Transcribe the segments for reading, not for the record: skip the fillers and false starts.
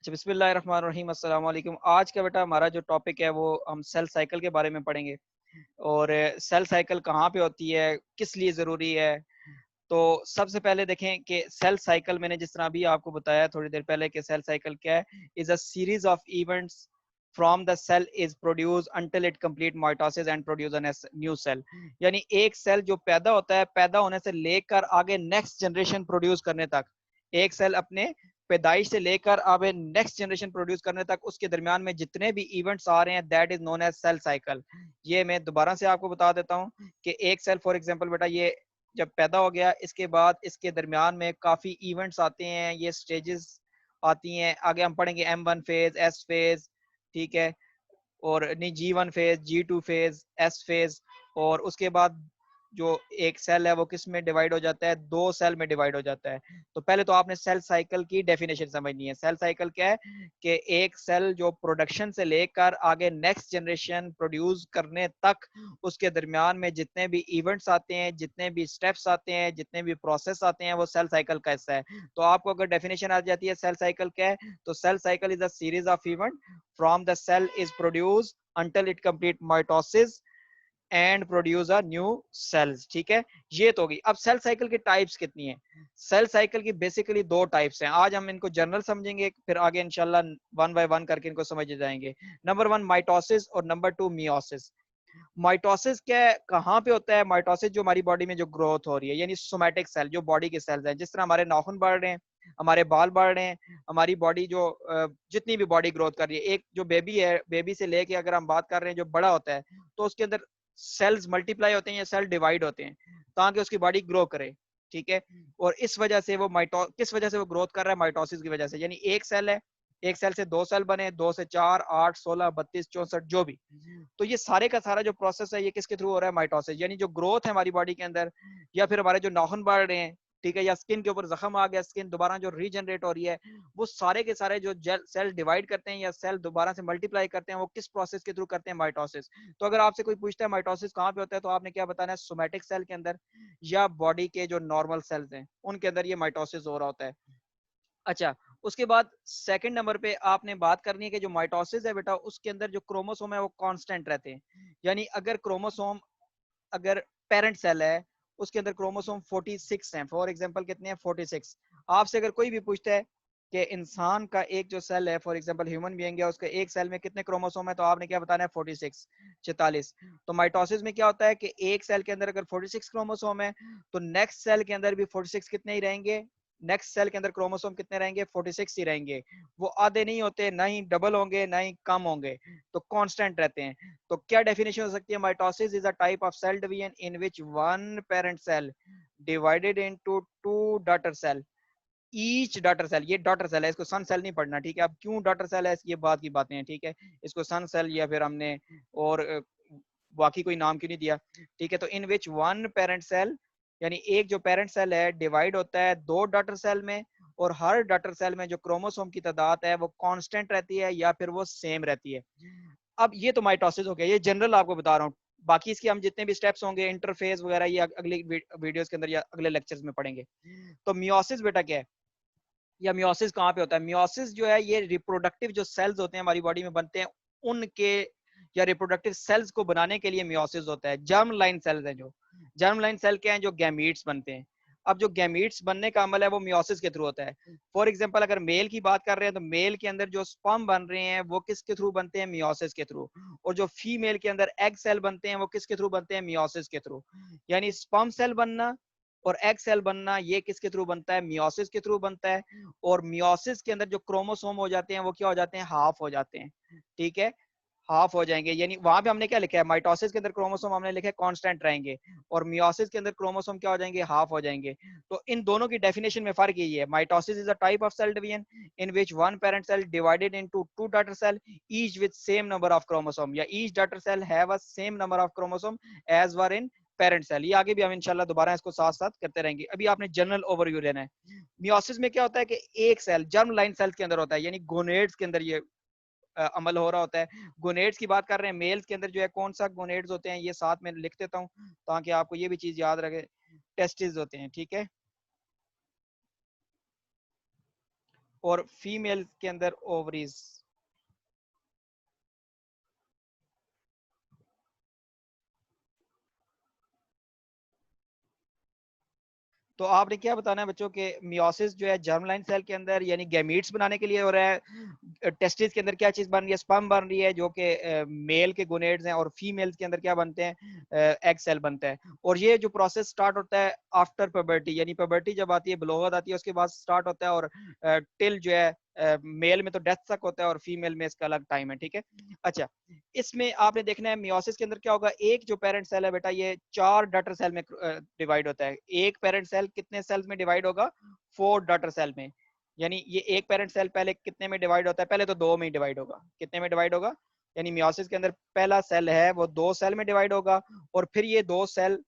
अच्छा, बिस्मिल्लाहिर्रहमानिर्रहीम, अस्सलाम वालेकुम। आज का बेटा हमारा जो टॉपिक है वो हम सेल साइकिल के बारे में पढ़ेंगे। और सेल साइकिल कहाँ पे होती है, किस लिए ज़रूरी है। तो सबसे पहले देखें कि सेल साइकिल, मैंने जिस तरह अभी आपको बताया थोड़ी देर पहले कि सेल साइकिल क्या है, is a series of events from the cell is produce until it complete mitosis and produce a new cell. यानी एक सेल जो पैदा होता है, पैदा होने से लेकर आगे नेक्स्ट जनरेशन प्रोड्यूस करने तक, एक सेल अपने पैदाइश से लेकर अब नेक्स्ट जनरेशन प्रोड्यूस करने तक, उसके दरमियान में जितने भी इवेंट्स आ रहे हैं, that is known as cell cycle. ये मैं दोबारा से आपको बता देता हूँ कि एक सेल फॉर एग्जांपल बेटा, ये जब पैदा हो गया, इसके बाद इसके दरमियान में काफी इवेंट्स आते हैं, ये स्टेजेस आती हैं। आगे हम पढ़ेंगे M1 फेज, S फेज, ठीक है, और नहीं G1 phase, G2 phase, S phase. और उसके बाद जो एक सेल है वो किस में डिवाइड हो जाता है, दो सेल में डिवाइड हो जाता है। तो पहले तो आपने सेल साइकिल की डेफिनेशन समझनी है। सेल साइकिल क्या है कि एक सेल जो प्रोडक्शन से लेकर आगे नेक्स्ट जनरेशन प्रोड्यूस करने तक, उसके दरमियान में जितने भी इवेंट्स आते हैं, जितने भी स्टेप्स आते हैं, जितने भी प्रोसेस आते हैं, वो सेल साइकिल का हिस्सा है। तो आपको अगर डेफिनेशन आ जाती है सेल साइकिल क्या है, तो cell cycle is a series of event from the cell is produce until it complete mitosis and produce a new cells. ठीक है, ये तो होगी। अब सेल साइकिल की टाइप्स कितनी है? सेल साइकिल की बेसिकली दो टाइप्स हैं। आज हम इनको जनरल समझेंगे, फिर आगे इंशाल्लाह वन बाय वन करके इनको समझ जाएंगे। नंबर वन माइटोसिस और नंबर टू मियोसिस। माइटोसिस क्या है, कहाँ पे होता है माइटोसिस? जो हमारी बॉडी में जो ग्रोथ हो रही है, यानी सोमैटिक सेल, जो बॉडी के सेल्स हैं, जिस तरह हमारे नाखून बढ़ रहे हैं, हमारे बाल बढ़ रहे हैं, हमारी बॉडी जो जितनी भी बॉडी ग्रोथ कर रही है, एक जो बेबी है, बेबी से लेके अगर हम बात कर रहे हैं, जो बड़ा होता है, तो उसके अंदर सेल्स मल्टीप्लाई होते हैं या सेल डिवाइड होते हैं ताकि उसकी बॉडी ग्रो करे। ठीक है, और इस वजह से वो किस वजह से वो ग्रोथ कर रहा है? माइटोसिस की वजह से। यानी एक सेल है, एक सेल से दो सेल बने, दो से चार, 8, 16, 32, 64, जो भी। तो ये सारे का सारा जो प्रोसेस है, ये किसके थ्रू हो रहा है? माइटोसिस। यानी जो ग्रोथ है हमारी बॉडी के अंदर, या फिर हमारे जो नाखून बढ़ रहे हैं, ठीक है, या स्किन के ऊपर जख्म आ गया, स्किन दोबारा जो रीजनरेट हो रही है, वो सारे के सारे जो सेल डिवाइड करते हैं या सेल दोबारा से मल्टीप्लाई करते हैं, वो किस प्रोसेस के थ्रू करते हैं? माइटोसिस। तो अगर आपसे कोई पूछता है माइटोसिस कहाँ पे होता है, तो आपने क्या बताना है? सोमैटिक सेल के अंदर या बॉडी के जो नॉर्मल सेल्स हैं उनके अंदर ये माइटोसिस हो रहा होता है। अच्छा, उसके बाद सेकंड नंबर पे आपने बात करनी है कि जो माइटोसिस है बेटा, उसके अंदर जो क्रोमोसोम है वो कांस्टेंट रहते हैं। यानी अगर क्रोमोसोम, अगर पेरेंट सेल है, उसके अंदर क्रोमोसोम 46 हैं, फॉर एग्जांपल कितने हैं? 46। आपसे अगर कोई भी पूछता है कि इंसान का एक जो सेल है, फॉर एग्जांपल ह्यूमन बीइंग है, उसके एक सेल में कितने क्रोमोसोम है, तो आपने क्या बताना है? 46, 44। तो माइटोसिस में क्या होता है कि एक सेल के अंदर अगर 46 क्रोमोसोम है, तो नेक्स्ट सेल के अंदर भी 46 कितने ही रहेंगे? नेक्स्ट सेल के अंदर क्रोमोसोम कितने रहेंगे? 46 ही रहेंगे। वो आधे नहीं होते, ना ही डबल होंगे, ना ही कम होंगे, तो कांस्टेंट रहते हैं। तो क्या डेफिनेशन हो सकती है? Mitosis is a type of cell division in which one parent cell divided into two daughter cell, each daughter cell, ये डॉटर सेल है, इसको सन सेल नहीं पढ़ना, ठीक है। अब क्यों डॉटर सेल है, ये बात की बातें हैं, ठीक है। इसको सन सेल या फिर हमने और बाकी कोई नाम क्यों नहीं दिया, ठीक है। तो इन विच वन पेरेंट सेल, यानी एक जो पेरेंट सेल है डिवाइड होता है दो डॉटर सेल में, और हर डॉटर सेल में जो क्रोमोसोम की तादाद है वो कांस्टेंट रहती है या फिर वो सेम रहती है। अब ये तो माइटोसिस हो गया, ये जनरल आपको बता रहा हूँ। बाकी इसके हम जितने भी स्टेप्स होंगे, इंटरफेस वगैरह, ये अगले वीडियोस के अंदर या अगले लेक्चर्स में पढ़ेंगे। तो मियोसिस बेटा क्या है, या मियोसिस कहाँ पे होता है? मियोसिस जो है, ये रिप्रोडक्टिव जो सेल्स होते हैं हमारी बॉडी में बनते हैं, उनके या रिप्रोडक्टिव सेल्स को बनाने के लिए मियोसिस होता है। जर्म लाइन सेल्स हैं, जो जर्म लाइन सेल क्या है? जो गैमीट्स बनते हैं। अब जो गैमीट्स बनने का अमल है वो मियोसिस के थ्रू होता है। फॉर एग्जांपल अगर मेल की बात कर रहे हैं, तो मेल के अंदर जो स्पर्म बन रहे हैं वो किसके थ्रू बनते हैं? मियोसिस के थ्रू। और जो फीमेल के अंदर एग सेल बनते हैं वो किसके थ्रू बनते हैं? मियोसिस के थ्रू। यानी स्पर्म सेल बनना और एग सेल बनना, ये किसके थ्रू बनता है? मियोसिस के थ्रू बनता है। और मियोसिस के अंदर जो क्रोमोसोम हो जाते हैं वो क्या हो जाते हैं? हाफ हो जाते हैं, ठीक है, हाफ हो जाएंगे। यानी वहां पे हमने क्या लिखा है? माइटोसिस के अंदर क्रोमोसोम हमने लिखे कांस्टेंट रहेंगे, और मियोसिस के अंदर क्रोमोसोम क्या हो जाएंगे? हाफ हो जाएंगे। तो इन दोनों की डेफिनेशन में फर्क यही है। Mitosis is a type of cell division in which one parent cell divided into two daughter cell, each with same number of chromosome, या each daughter cell have a same number of chromosome as were in parent cell. ये आगे भी हम इंशाल्लाह दोबारा इसको साथ साथ करते रहेंगे। अभी आपने जनरल ओवरव्यू लेना है। मियोसिस में क्या होता है कि एक सेल जर्म लाइन सेल के अंदर होता है, यानी गोनेड्स के अंदर ये अमल हो रहा होता है। गोनेड्स की बात कर रहे हैं, मेल्स के अंदर जो है कौन सा गोनेड्स होते हैं, ये साथ में लिख देता हूँ ताकि आपको ये भी चीज याद रखे। टेस्टिस होते हैं, ठीक है। और फीमेल के अंदर ओवरीज। तो आपने क्या बताना है बच्चों के मियोसिस जो है जर्म लाइन सेल के अंदर यानी गैमीट्स बनाने के लिए हो रहा है। टेस्टिस के अंदर क्या चीज बन रही है, स्पर्म बन रही है जो कि मेल के गोनेड्स हैं, और फीमेल्स के अंदर क्या बनते हैं, एग सेल बनता है। और ये जो प्रोसेस स्टार्ट होता है आफ्टर प्यूबर्टी, यानी प्यूबर्टी जब आती है, बलोगत आती है, उसके बाद स्टार्ट होता है। और टिल जो है मेल में तो डेथ तक होता है और फीमेल में इसका अलग टाइम है, ठीक है। अच्छा, इसमें आपने देखना है मियोसिस के अंदर क्या होगा, एक जो पेरेंट सेल है बेटा ये 4 डॉटर सेल में डिवाइड होता है। एक पेरेंट सेल कितने सेल्स में डिवाइड होगा, 4 डॉटर सेल में। यानी ये एक पेरेंट सेल पहले कितने में डिवाइड होता है, पहले तो 2 में ही डिवाइड होगा। कितने में डिवाइड होगा, यानी मियोसिस के अंदर पहला सेल है वो 2 सेल में डिवाइड होगा, और फिर ये 2 सेल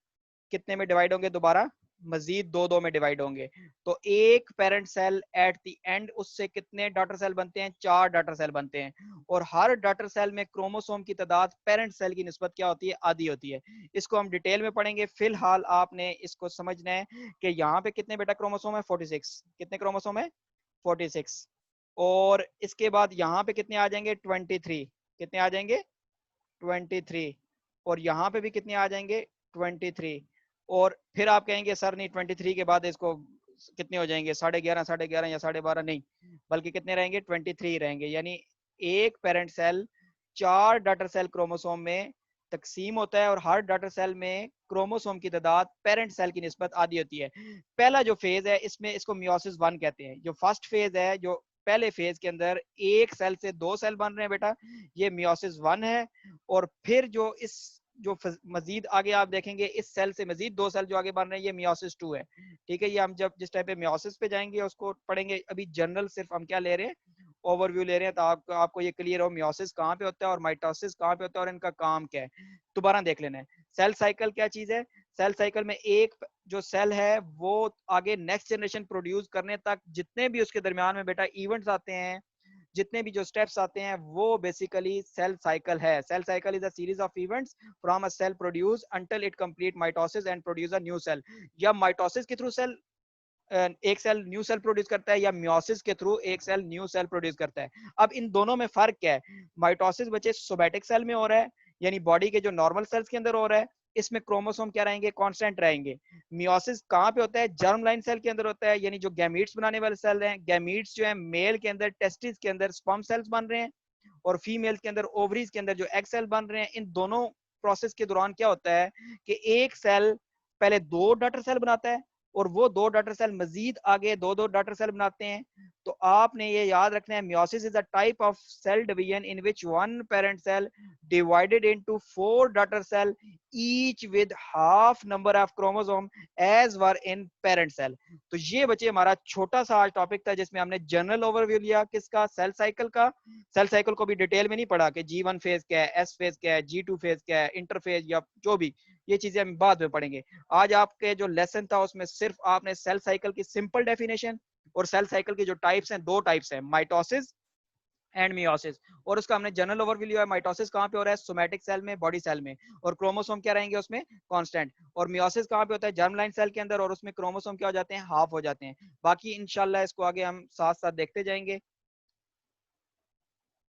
कितने में डिवाइड होंगे, दोबारा मजीद 2 में डिवाइड होंगे। तो एक parent cell at the end उससे कितने डॉटर सेल बनते हैं, 4 डॉटर सेल बनते हैं। और हर डॉटर सेल में क्रोमोसोम की तादाद पेरेंट सेल की निस्बत क्या होती है, आधी होती है। इसको हम डिटेल में पढ़ेंगे, फिलहाल आपने इसको समझना है कि यहाँ पे कितने बेटा क्रोमोसोम है, 46। कितने क्रोमोसोम है, 46। और इसके बाद यहाँ पे कितने आ जाएंगे, 23। कितने आ जाएंगे, 23। और यहाँ पे भी कितने आ जाएंगे, 23। और फिर आप कहेंगे सर नहीं 23 के बाद इसको कितने हो जाएंगे, 11.5, 11.5 या 12.5, नहीं, बल्कि कितने रहेंगे, 23 रहेंगे। यानी एक parent cell 4 daughter cell chromosome में तकसीम होता है, और हर डॉटर सेल में क्रोमोसोम की तादाद पेरेंट सेल की निस्बत आधी होती है। पहला जो फेज है इसमें इसको मियोसिस 1 कहते हैं। जो फर्स्ट फेज है, जो पहले फेज के अंदर एक सेल से 2 सेल बन रहे हैं बेटा, ये मियोसिस 1 है। और फिर जो इस जो मजीद आगे आप देखेंगे इस सेल से मजीद 2 सेल जो आगे बन रहे हैं, ये मियोसिस 2 है, ठीक है। ये हम जब जिस टाइप पे मियोसिस पे जाएंगे उसको पढ़ेंगे। अभी जनरल सिर्फ हम क्या ले रहे हैं, ओवरव्यू ले रहे हैं, तो आपको ये क्लियर हो मियोसिस कहाँ पे होता है और माइटोसिस कहाँ पे होता है और इनका काम क्या है। दोबारा देख लेना है, सेल साइकिल क्या चीज है। सेल साइकिल में एक जो सेल है वो आगे नेक्स्ट जनरेशन प्रोड्यूस करने तक जितने भी उसके दरमियान में बेटा इवेंट्स आते हैं, जितने भी जो स्टेप्स आते हैं, वो बेसिकली सेल साइकिल है। Cell cycle is a series of events from a cell produce until it complete mitosis and produce a new cell. या माइटोसिस के थ्रू सेल एक सेल न्यू सेल प्रोड्यूस करता है, या मियोसिस के through एक cell new cell produce करता है। अब इन दोनों में फर्क क्या है, माइटोसिस बच्चे सोमैटिक सेल में हो रहा है, यानी बॉडी के जो नॉर्मल सेल्स के अंदर हो रहा है, इसमें क्रोमोसोम क्या रहेंगे, कांस्टेंट रहेंगे। मियोसिस कहाँ पे होता है, जर्म लाइन सेल के अंदर होता है, यानी जो गैमीट्स बनाने वाले सेल हैं। गैमीट्स जो है मेल के अंदर टेस्टिस के अंदर स्पर्म सेल्स बन रहे हैं, और फीमेल के अंदर ओवरीज के अंदर जो एग सेल बन रहे हैं। इन दोनों प्रोसेस के दौरान क्या होता है कि एक सेल पहले 2 डॉटर सेल बनाता है, और वो 2 डॉटर सेल मजीद आगे 2 डॉटर सेल बनाते हैं। तो आपने ये याद रखना है, meiosis is a type of cell division in which one parent cell divided into 4 daughter cell each with half number of chromosome as were in parent cell. तो ये बच्चे हमारा छोटा सा आज टॉपिक था, जिसमें हमने जनरल ओवरव्यू लिया किसका, सेल साइकिल का। सेल साइकिल को भी डिटेल में नहीं पढ़ा कि G1 फेज क्या है, S फेज क्या है, G2 फेज क्या है, इंटरफेज या जो भी, ये चीजें हम बाद में पढ़ेंगे। आज आपके जो लेसन था उसमें सिर्फ आपने सेल साइकिल की सिंपल डेफिनेशन, और सेल साइकिल की जो टाइप्स हैं, 2 टाइप्स हैं, माइटोसिस एंड मियोसिस। और उसका हमने जनरल ओवरव्यू लिया है। माइटोसिस कहाँ पे हो रहा है, सोमैटिक सेल में, बॉडी सेल में, और क्रोमोसोम क्या रहेंगे उसमें, कांस्टेंट। और मियोसिस कहाँ पे होता है, जर्म लाइन सेल के अंदर, और उसमें क्रोमोसोम क्या हो जाते हैं, हाफ हो जाते हैं। बाकी इंशाल्लाह इसको आगे हम साथ साथ देखते जाएंगे।